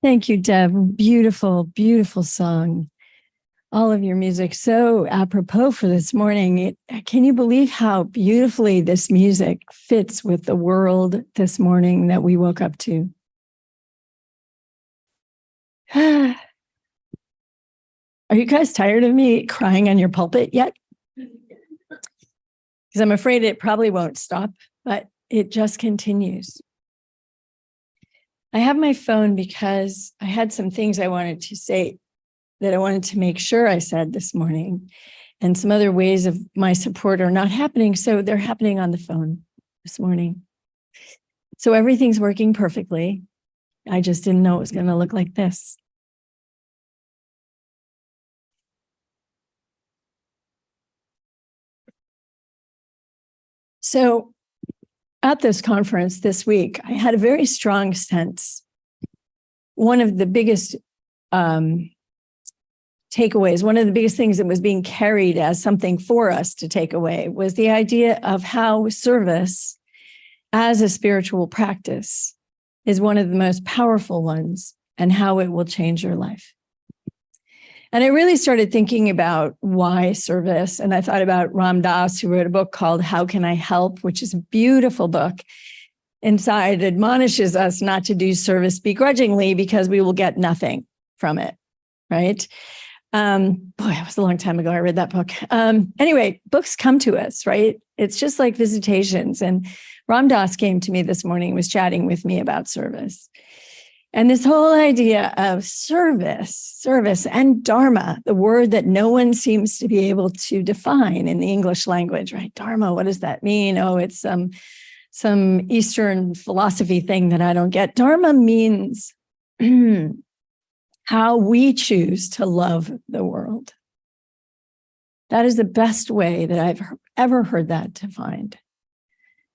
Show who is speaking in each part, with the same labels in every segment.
Speaker 1: Thank you, Deb. Beautiful, beautiful song. All of your music so apropos for this morning. Can you believe how beautifully this music fits with the world this morning that we woke up to? Are you guys tired of me crying on your pulpit yet? Because I'm afraid it probably won't stop, but it just continues. I have my phone because I had some things I wanted to say that I wanted to make sure I said this morning, and some other ways of my support are not happening. So they're happening on the phone this morning. So everything's working perfectly. I just didn't know it was going to look like this. So at this conference this week, I had a very strong sense. One of the biggest takeaways, one of the biggest things that was being carried as something for us to take away was the idea of how service as a spiritual practice is one of the most powerful ones and how it will change your life. And I really started thinking about why service. And I thought about Ram Dass, who wrote a book called How Can I Help, which is a beautiful book. Inside admonishes us not to do service begrudgingly because we will get nothing from it, right? Boy, it was a long time ago I read that book. Anyway, books come to us, right? It's just like visitations. And Ram Dass came to me this morning, was chatting with me about service. And this whole idea of service and dharma, the word that no one seems to be able to define in the English language, right? Dharma, what does that mean? Oh, it's some Eastern philosophy thing that I don't get. Dharma means how we choose to love the world. That is the best way that I've ever heard that defined.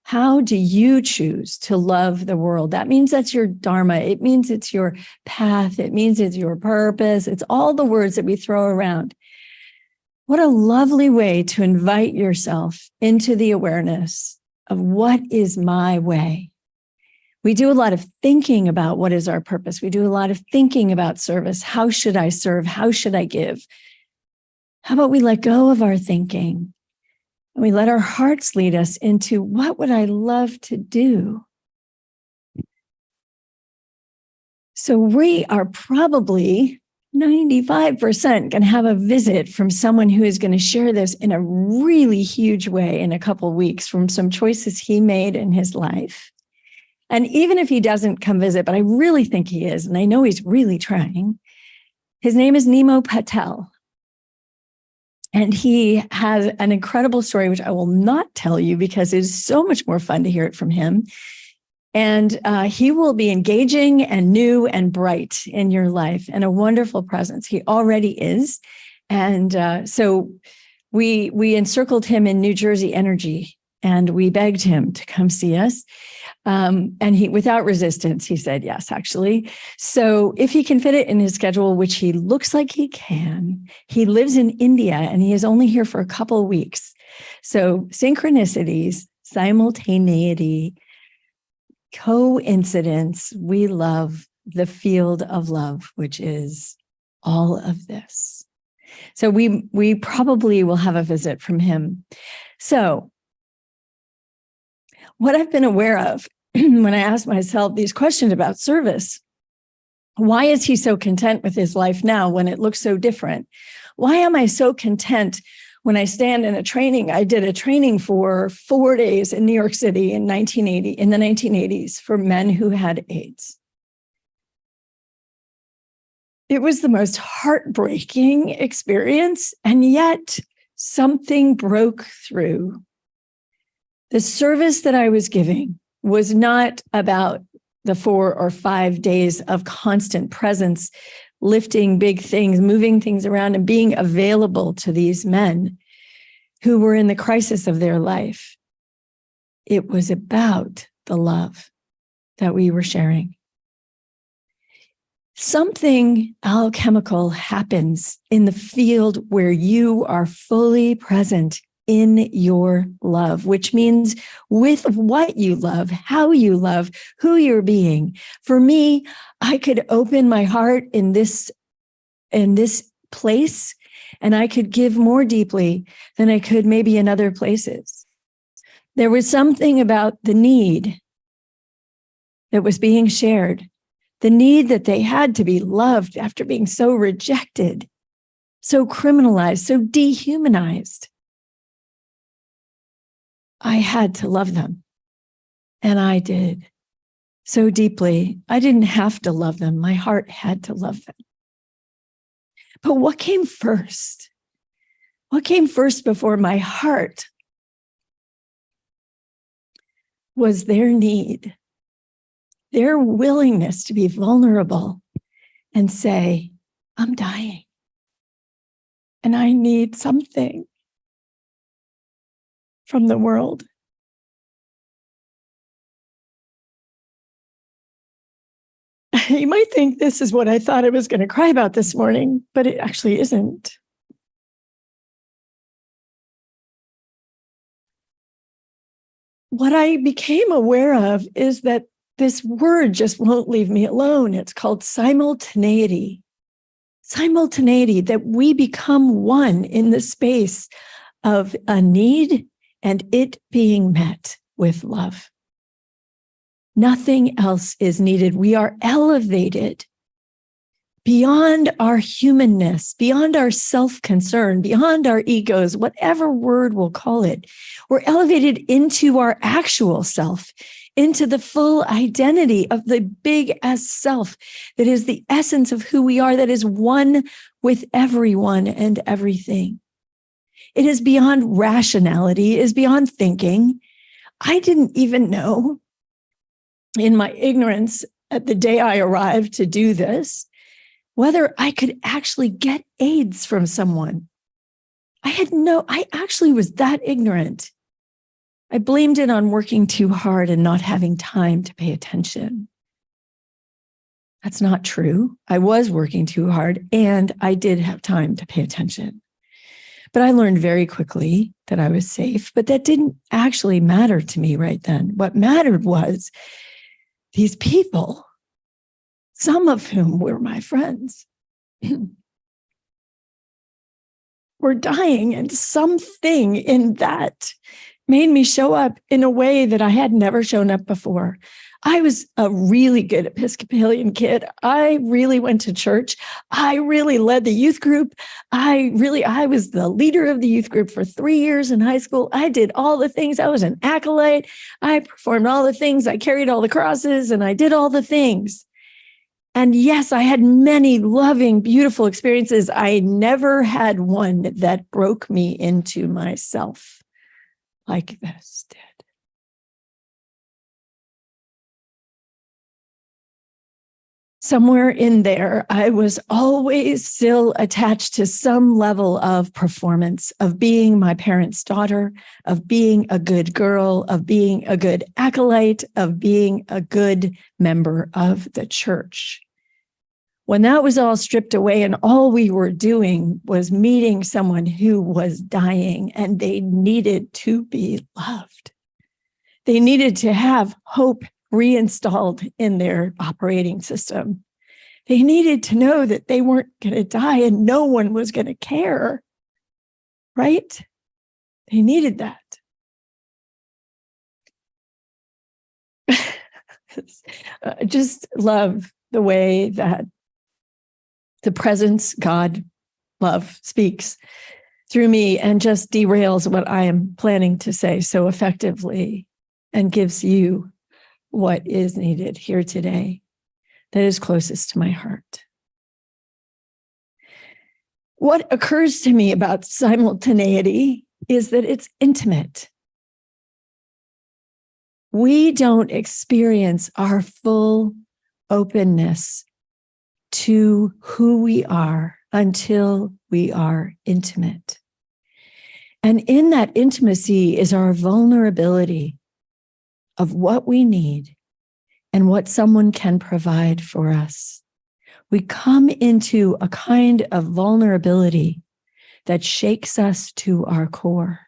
Speaker 1: How do you choose to love the world? That means that's your dharma. It means it's your path. It means it's your purpose. It's all the words that we throw around. What a lovely way to invite yourself into the awareness of what is my way. We do a lot of thinking about what is our purpose. We do a lot of thinking about service. How should I serve? How should I give? How about we let go of our thinking? And we let our hearts lead us into what would I love to do? So we are probably 95% going to have a visit from someone who is going to share this in a really huge way in a couple of weeks from some choices he made in his life. And even if he doesn't come visit, but I really think he is, and I know he's really trying, his name is Nemo Patel. And he has an incredible story, which I will not tell you because it is so much more fun to hear it from him. And he will be engaging and new and bright in your life and a wonderful presence. He already is. And so we encircled him in New Jersey energy and we begged him to come see us. And he, without resistance, he said yes, actually. So if he can fit it in his schedule, which he looks like he can, he lives in India and he is only here for a couple of weeks. So synchronicities, simultaneity, coincidence, we love the field of love, which is all of this. So we probably will have a visit from him. So what I've been aware of when I ask myself these questions about service, why is he so content with his life now when it looks so different? Why am I so content when I stand in a training? I did a training for 4 days in New York City in the 1980s for men who had AIDS. It was the most heartbreaking experience, and yet something broke through. The service that I was giving was not about the 4 or 5 days of constant presence, lifting big things, moving things around, and being available to these men who were in the crisis of their life. It was about the love that we were sharing. Something alchemical happens in the field where you are fully present in your love, which means with what you love, how you love, who you're being. For me, I could open my heart in this place, and I could give more deeply than I could maybe in other places. There was something about the need that was being shared, the need that they had to be loved after being so rejected, so criminalized, so dehumanized. I had to love them, and I did so deeply. I didn't have to love them. My heart had to love them. But what came first? What came first before my heart was their need, their willingness to be vulnerable and say, I'm dying and I need something from the world. You might think this is what I thought I was going to cry about this morning, but it actually isn't. What I became aware of is that this word just won't leave me alone. It's called simultaneity. Simultaneity, that we become one in the space of a need and it being met with love. Nothing else is needed. We are elevated beyond our humanness, beyond our self-concern, beyond our egos, whatever word we'll call it. We're elevated into our actual self, into the full identity of the big S self that is the essence of who we are, that is one with everyone and everything. It is beyond rationality, it is beyond thinking. I didn't even know, in my ignorance at the day I arrived to do this, whether I could actually get AIDS from someone. I actually was that ignorant. I blamed it on working too hard and not having time to pay attention. That's not true. I was working too hard and I did have time to pay attention. But I learned very quickly that I was safe, but that didn't actually matter to me right then. What mattered was these people, some of whom were my friends, were dying, and something in that made me show up in a way that I had never shown up before. I was a really good Episcopalian kid. I really went to church. I really led the youth group. I was the leader of the youth group for 3 years in high school. I did all the things. I was an acolyte. I performed all the things. I carried all the crosses and I did all the things. And yes, I had many loving, beautiful experiences. I never had one that broke me into myself like this did. Somewhere in there, I was always still attached to some level of performance, of being my parents' daughter, of being a good girl, of being a good acolyte, of being a good member of the church. When that was all stripped away and all we were doing was meeting someone who was dying and they needed to be loved. They needed to have hope reinstalled in their operating system. They needed to know that they weren't going to die and no one was going to care, right? They needed that. I just love the way that the presence, God, love speaks through me and just derails what I am planning to say so effectively and gives you what is needed here today that is closest to my heart. What occurs to me about simultaneity is that it's intimate. We don't experience our full openness to who we are until we are intimate. And in that intimacy is our vulnerability of what we need and what someone can provide for us. We come into a kind of vulnerability that shakes us to our core.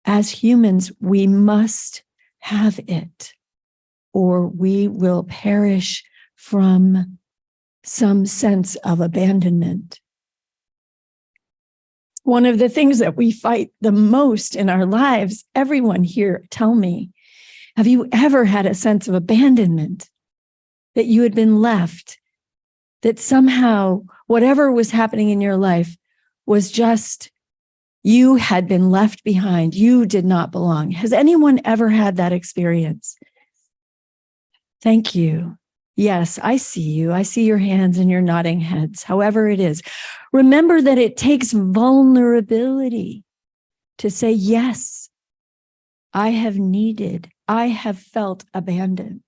Speaker 1: As humans, we must have it, or we will perish from some sense of abandonment. One of the things that we fight the most in our lives, everyone here, tell me, have you ever had a sense of abandonment? That you had been left, that somehow whatever was happening in your life was just, you had been left behind. You did not belong. Has anyone ever had that experience? Thank you. Yes, I see you. I see your hands and your nodding heads, however it is. Remember that it takes vulnerability to say, yes, I have felt abandoned.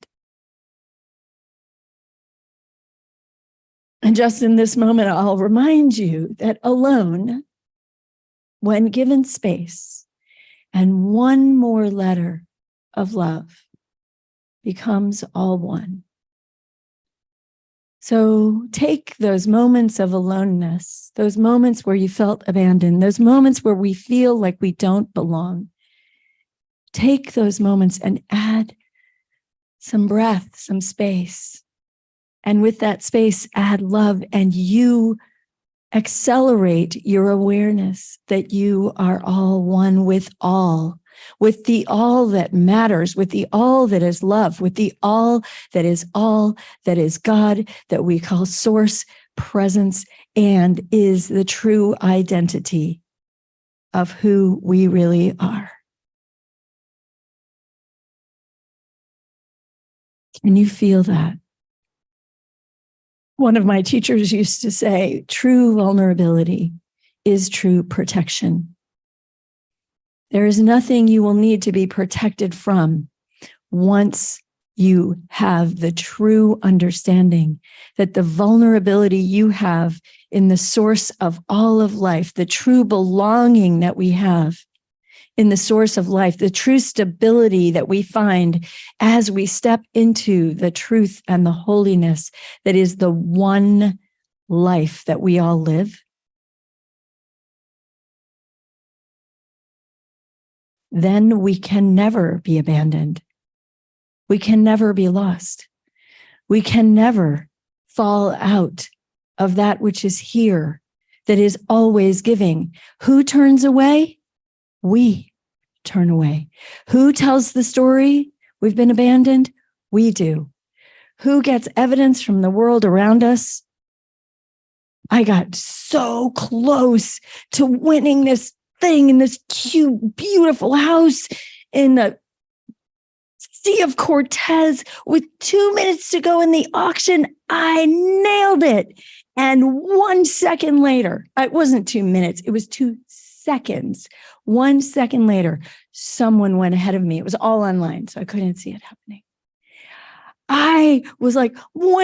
Speaker 1: And just in this moment, I'll remind you that alone, when given space and one more letter of love, becomes all one. So take those moments of aloneness, those moments where you felt abandoned, those moments where we feel like we don't belong. Take those moments and add some breath, some space. And with that space, add love, and you accelerate your awareness that you are all one with the all that matters, with the all that is love, with the all that is God, that we call source, presence, and is the true identity of who we really are. Can you feel that? One of my teachers used to say, true vulnerability is true protection. There is nothing you will need to be protected from once you have the true understanding that the vulnerability you have in the source of all of life, the true belonging that we have in the source of life, the true stability that we find as we step into the truth and the holiness that is the one life that we all live, then we can never be abandoned. We can never be lost. We can never fall out of that which is here, that is always giving. Who turns away? We turn away. Who tells the story we've been abandoned? We do. Who gets evidence from the world around us? I got so close to winning this thing in this cute, beautiful house in the Sea of Cortez with 2 minutes to go in the auction. I nailed it. And 1 second later, it wasn't 2 minutes, it was 2 seconds. 1 second later, someone went ahead of me. It was all online, so I couldn't see it happening. I was like, wah!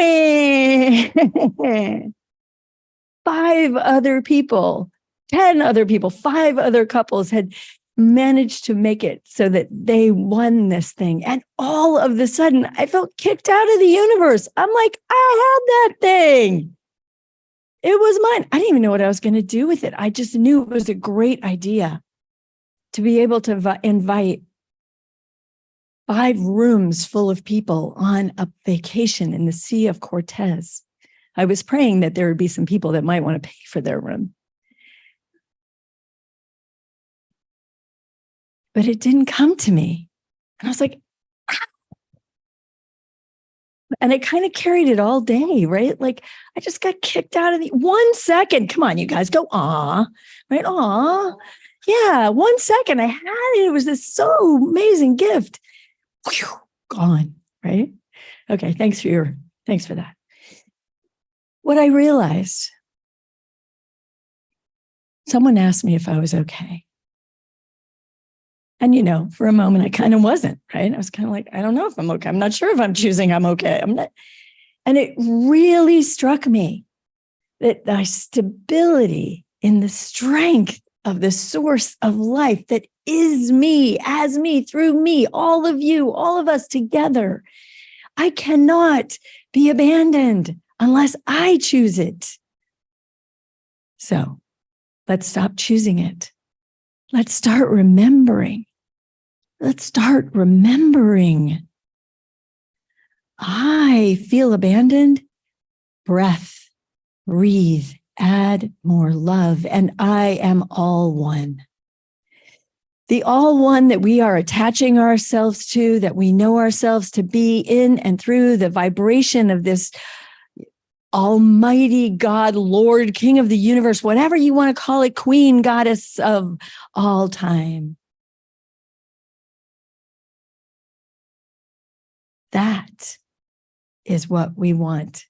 Speaker 1: 5 other people, 10 other people, 5 other couples had managed to make it so that they won this thing. And all of a sudden, I felt kicked out of the universe. I'm like, I had that thing. It was mine. I didn't even know what I was going to do with it. I just knew it was a great idea to be able to invite 5 rooms full of people on a vacation in the Sea of Cortez. I was praying that there would be some people that might want to pay for their room. But it didn't come to me. And I was like, ah. And I kind of carried it all day, right? Like I just got kicked out of the 1 second. Come on, you guys, go, aw, right? Aw. Yeah, 1 second. I had it. It was this so amazing gift. Whew, gone, right? Okay, thanks for that. What I realized, someone asked me if I was okay. And, for a moment, I kind of wasn't, right? I was kind of like, I don't know if I'm okay. I'm not sure if I'm choosing I'm okay. I'm not. And it really struck me that the stability in the strength of the source of life that is me, as me, through me, all of you, all of us together. I cannot be abandoned unless I choose it. So let's stop choosing it. Let's start remembering. Let's start remembering. I feel abandoned. Breath, breathe, add more love, and I am all one. The all one that we are attaching ourselves to, that we know ourselves to be in and through the vibration of this Almighty God, Lord, King of the universe, whatever you want to call it, Queen, Goddess of all time. That is what we want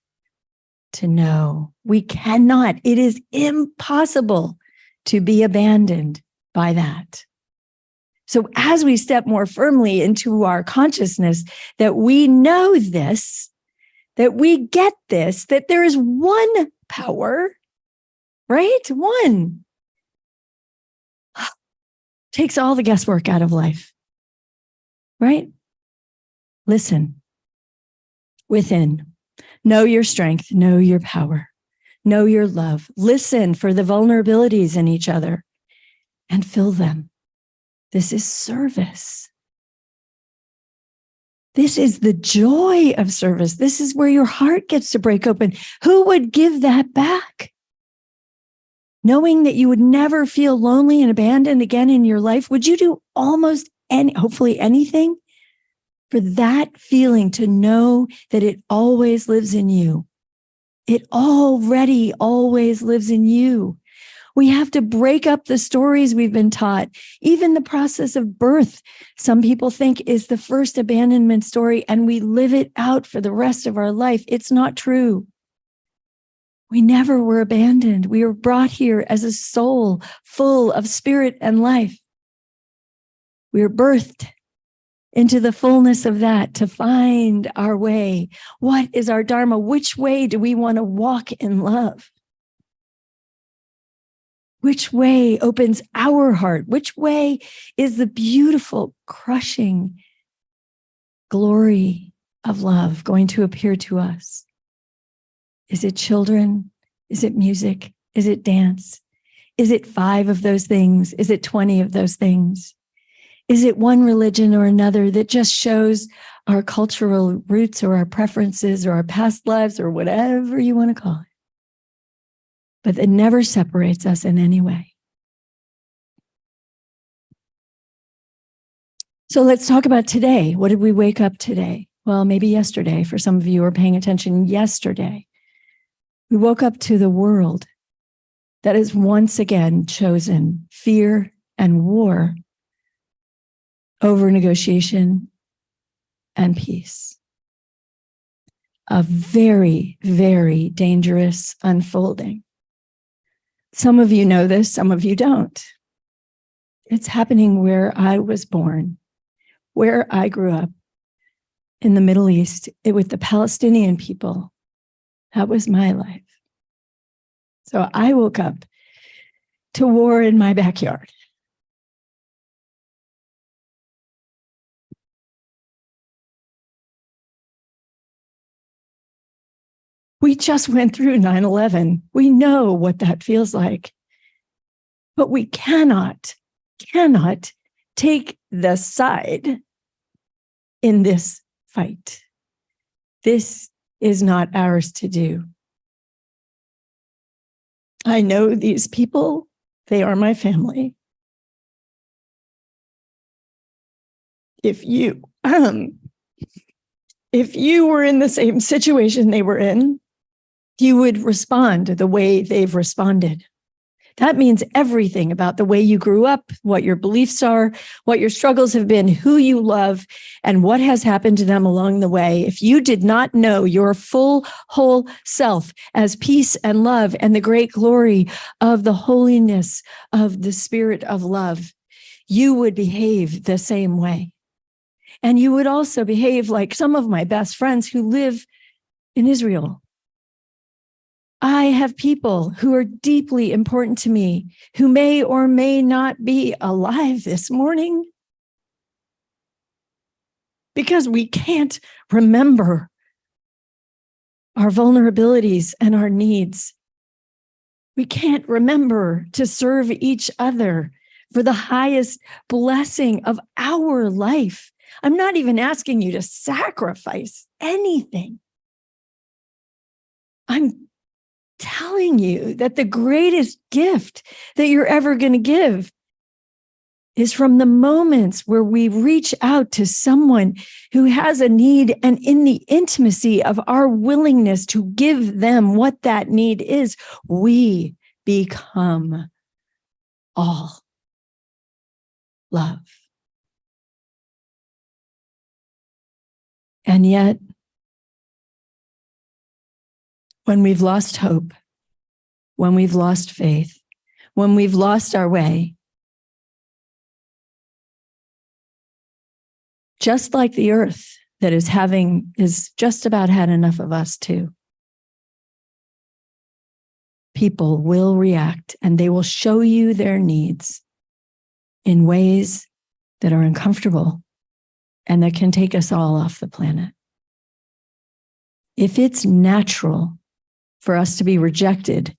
Speaker 1: to know. We cannot, it is impossible to be abandoned by that. So as we step more firmly into our consciousness that we know this, that we get this, that there is one power, right? One. Takes all the guesswork out of life, right? Listen. Within. Know your strength. Know your power. Know your love. Listen for the vulnerabilities in each other and fill them. This is service. This is the joy of service. This is where your heart gets to break open. Who would give that back? Knowing that you would never feel lonely and abandoned again in your life, would you do almost hopefully anything for that feeling to know that it always lives in you? It already always lives in you. We have to break up the stories we've been taught. Even the process of birth, some people think is the first abandonment story, and we live it out for the rest of our life. It's not true. We never were abandoned. We were brought here as a soul full of spirit and life. We were birthed into the fullness of that to find our way. What is our Dharma? Which way do we want to walk in love? Which way opens our heart? Which way is the beautiful, crushing glory of love going to appear to us? Is it children? Is it music? Is it dance? Is it 5 of those things? Is it 20 of those things? Is it one religion or another that just shows our cultural roots or our preferences or our past lives or whatever you want to call it? But that never separates us in any way. So let's talk about today. What did we wake up today? Well, maybe yesterday. For some of you who are paying attention, yesterday. We woke up to the world that has once again chosen fear and war over negotiation and peace. A very, very dangerous unfolding. Some of you know this, some of you don't. It's happening where I was born, where I grew up in the Middle East with the Palestinian people. That was my life. So I woke up to war in my backyard. We just went through 9/11. We know what that feels like. But we cannot take the side in this fight. This is not ours to do. I know these people, they are my family. If you were in the same situation they were in, you would respond the way they've responded. That means everything about the way you grew up, what your beliefs are, what your struggles have been, who you love, and what has happened to them along the way. If you did not know your full, whole self as peace and love and the great glory of the holiness of the spirit of love, you would behave the same way. And you would also behave like some of my best friends who live in Israel. I have people who are deeply important to me who may or may not be alive this morning because we can't remember our vulnerabilities and our needs. We can't remember to serve each other for the highest blessing of our life. I'm not even asking you to sacrifice anything. I'm telling you that the greatest gift that you're ever going to give is from the moments where we reach out to someone who has a need, and in the intimacy of our willingness to give them what that need is, we become all love. And yet, when we've lost hope, when we've lost faith, when we've lost our way, just like the earth that is just about had enough of us too, people will react and they will show you their needs in ways that are uncomfortable and that can take us all off the planet. If it's natural for us to be rejected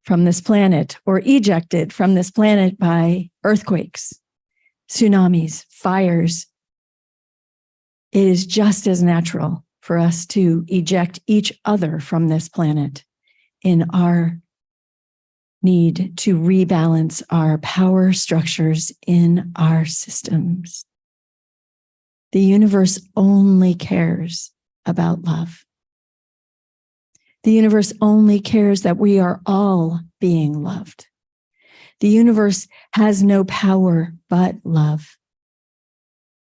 Speaker 1: from this planet or ejected from this planet by earthquakes, tsunamis, fires, it is just as natural for us to eject each other from this planet in our need to rebalance our power structures in our systems. The universe only cares about love. The universe only cares that we are all being loved. The universe has no power but love,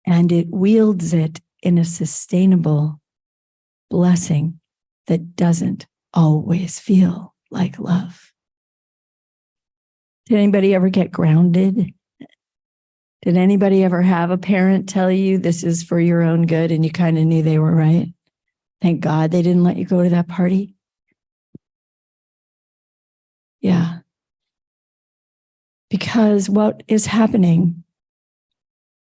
Speaker 1: and it wields it in a sustainable blessing that doesn't always feel like love. Did anybody ever get grounded? Did anybody ever have a parent tell you this is for your own good and you kind of knew they were right? Thank God they didn't let you go to that party. Yeah. Because what is happening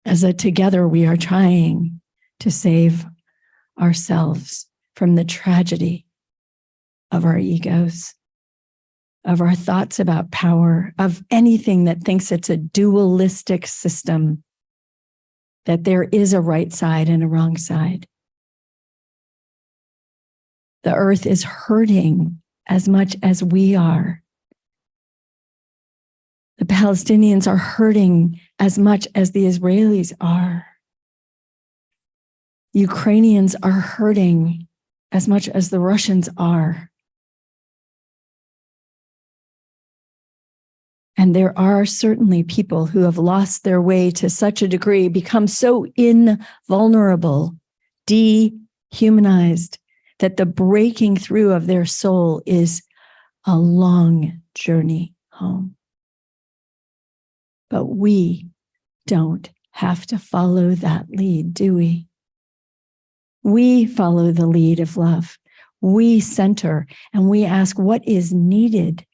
Speaker 1: is that together we are trying to save ourselves from the tragedy of our egos, of our thoughts about power, of anything that thinks it's a dualistic system, that there is a right side and a wrong side. The earth is hurting as much as we are. The Palestinians are hurting as much as the Israelis are. Ukrainians are hurting as much as the Russians are. And there are certainly people who have lost their way to such a degree, become so invulnerable, dehumanized, that the breaking through of their soul is a long journey home. But we don't have to follow that lead, do we? We follow the lead of love. We center and we ask what is needed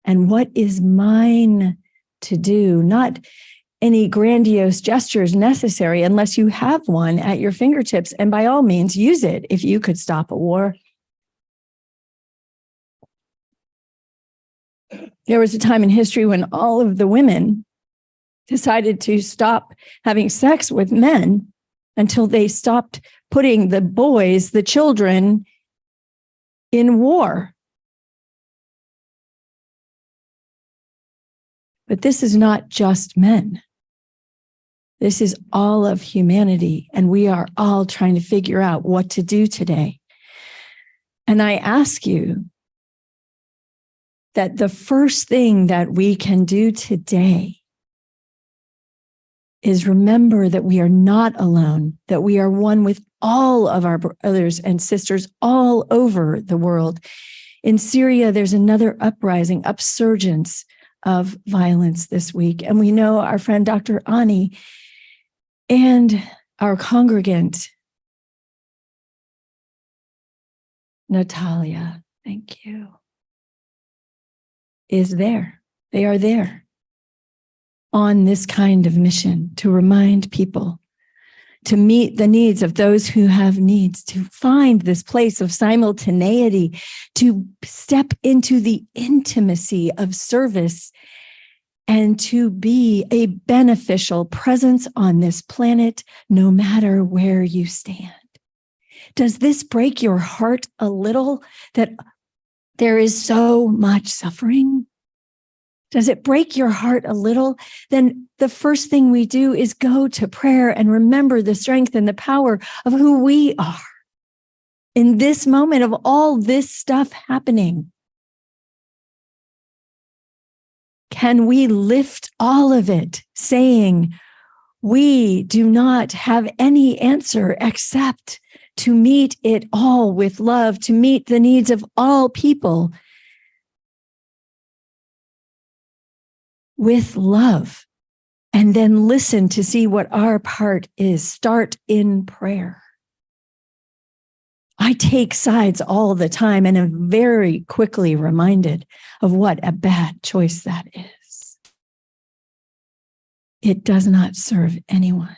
Speaker 1: and what is mine to do, not any grandiose gestures necessary unless you have one at your fingertips. And by all means, use it if you could stop a war. There was a time in history when all of the women decided to stop having sex with men until they stopped putting the boys, the children, in war. But this is not just men. This is all of humanity, and we are all trying to figure out what to do today. And I ask you that the first thing that we can do today is remember that we are not alone, that we are one with all of our brothers and sisters all over the world. In Syria, there's another uprising, upsurgence of violence this week. And we know our friend Dr. Ani and our congregant, Natalia, thank you, is there. They are there on this kind of mission to remind people, to meet the needs of those who have needs, to find this place of simultaneity, to step into the intimacy of service and to be a beneficial presence on this planet, no matter where you stand. Does this break your heart a little that there is so much suffering? Does it break your heart a little? Then the first thing we do is go to prayer and remember the strength and the power of who we are in this moment of all this stuff happening. Can we lift all of it, saying, we do not have any answer except to meet it all with love, to meet the needs of all people with love, and then listen to see what our part is. Start in prayer. I take sides all the time and am very quickly reminded of what a bad choice that is. It does not serve anyone.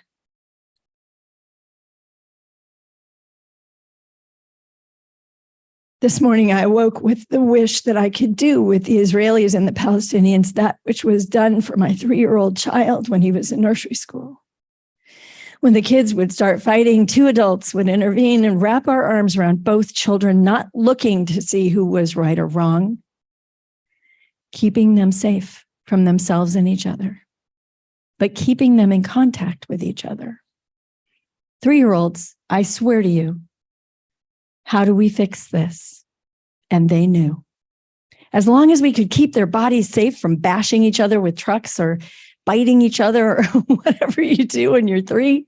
Speaker 1: This morning, I awoke with the wish that I could do with the Israelis and the Palestinians that which was done for my 3-year-old child when he was in nursery school. When the kids would start fighting, 2 adults would intervene and wrap our arms around both children, not looking to see who was right or wrong, keeping them safe from themselves and each other, but keeping them in contact with each other. 3-year-olds, I swear to you, how do we fix this? And they knew. As long as we could keep their bodies safe from bashing each other with trucks or biting each other or whatever you do when you're 3,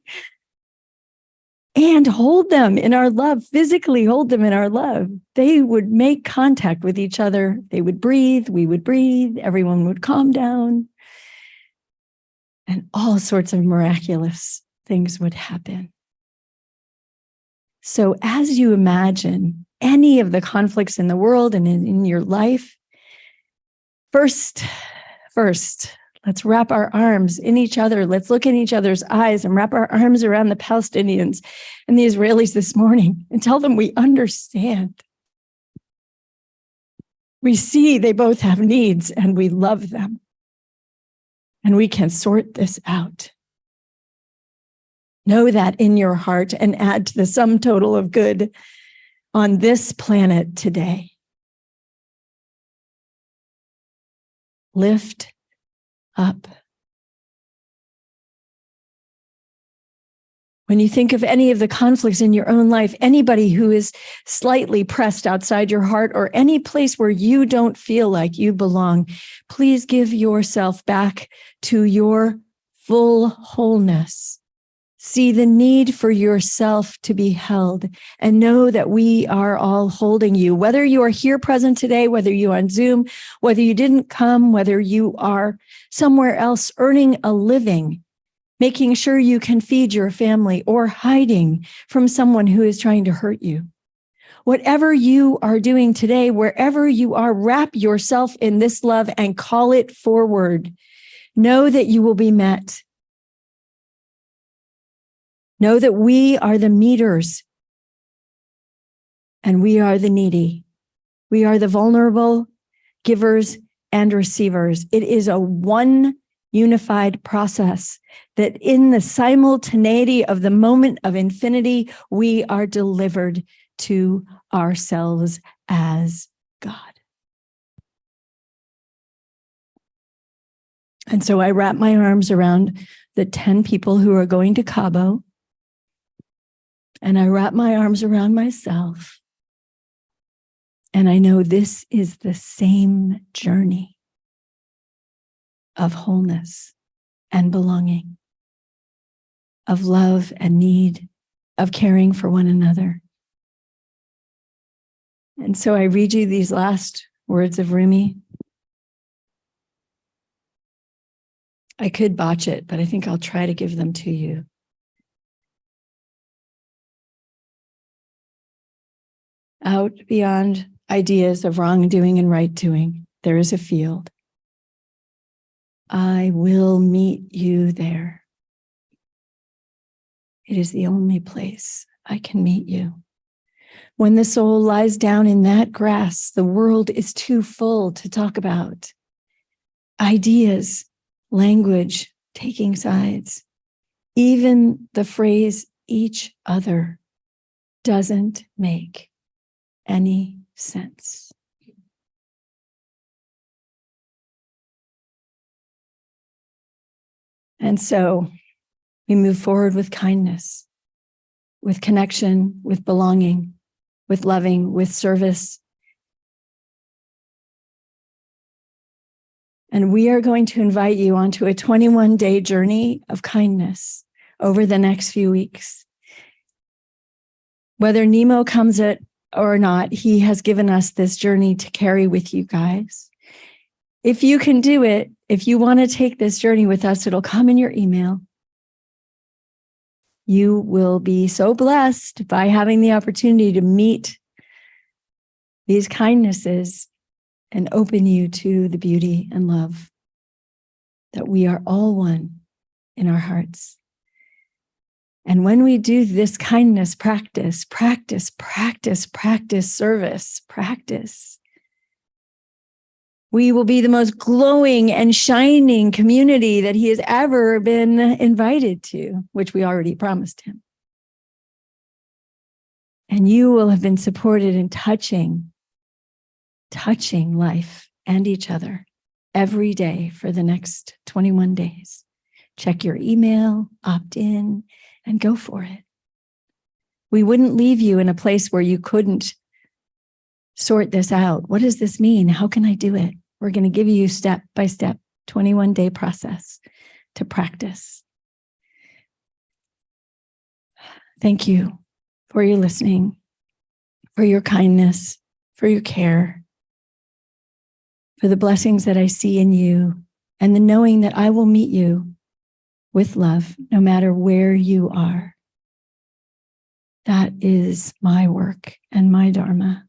Speaker 1: and hold them in our love, physically hold them in our love, they would make contact with each other. They would breathe, we would breathe, everyone would calm down, and all sorts of miraculous things would happen. So as you imagine any of the conflicts in the world and in your life, first, let's wrap our arms in each other. Let's look in each other's eyes and wrap our arms around the Palestinians and the Israelis this morning and tell them we understand. We see they both have needs and we love them. And we can sort this out. Know that in your heart and add to the sum total of good on this planet today. Lift up. When you think of any of the conflicts in your own life, anybody who is slightly pressed outside your heart or any place where you don't feel like you belong, please give yourself back to your full wholeness. See the need for yourself to be held and know that we are all holding you. Whether you are here present today, whether you're on Zoom, whether you didn't come, whether you are somewhere else earning a living, making sure you can feed your family or hiding from someone who is trying to hurt you. Whatever you are doing today, wherever you are, wrap yourself in this love and call it forward. Know that you will be met. Know that we are the meters and we are the needy. We are the vulnerable givers and receivers. It is a one unified process that in the simultaneity of the moment of infinity, we are delivered to ourselves as God. And so I wrap my arms around the 10 people who are going to Cabo. And I wrap my arms around myself. And I know this is the same journey of wholeness and belonging, of love and need, of caring for one another. And so I read you these last words of Rumi. I could botch it, but I think I'll try to give them to you. Out beyond ideas of wrongdoing and right doing, there is a field. I will meet you there. It is the only place I can meet you. When the soul lies down in that grass, the world is too full to talk about. Ideas language taking sides. Even the phrase each other doesn't make any sense. And so we move forward with kindness, with connection, with belonging, with loving, with service. And we are going to invite you onto a 21-day journey of kindness over the next few weeks. Whether Nemo comes it or not, he has given us this journey to carry with you guys. If you can do it, if you want to take this journey with us, it'll come in your email. You will be so blessed by having the opportunity to meet these kindnesses and open you to the beauty and love that we are all one in our hearts. And when we do this kindness practice, service, practice, we will be the most glowing and shining community that he has ever been invited to, which we already promised him. And you will have been supported in touching life and each other every day for the next 21 days. Check your email, opt in, and go for it. We wouldn't leave you in a place where you couldn't sort this out. What does this mean? How can I do it? We're going to give you step-by-step 21-day process to practice. Thank you for your listening, for your kindness, for your care, for the blessings that I see in you, and the knowing that I will meet you with love, no matter where you are. That is my work and my dharma.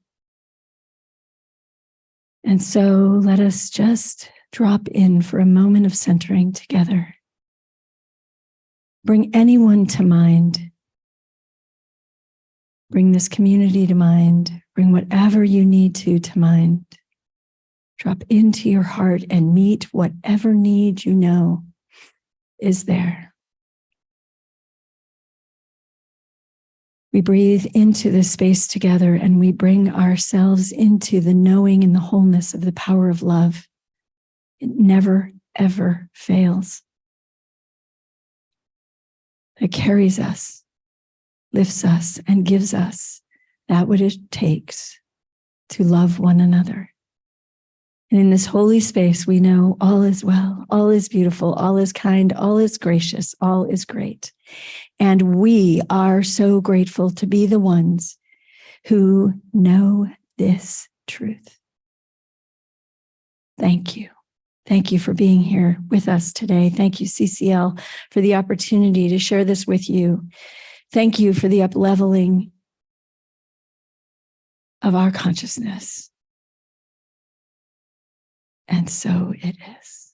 Speaker 1: And so let us just drop in for a moment of centering together. Bring anyone to mind. Bring this community to mind. Bring whatever you need to mind. Drop into your heart and meet whatever need you know is there. We breathe into this space together and we bring ourselves into the knowing and the wholeness of the power of love. It never, ever fails. It carries us, lifts us, and gives us that what it takes to love one another. And in this holy space, we know all is well, all is beautiful, all is kind, all is gracious, all is great. And we are so grateful to be the ones who know this truth. Thank you. Thank you for being here with us today. Thank you, CCL, for the opportunity to share this with you. Thank you for the up-leveling of our consciousness. And so it is.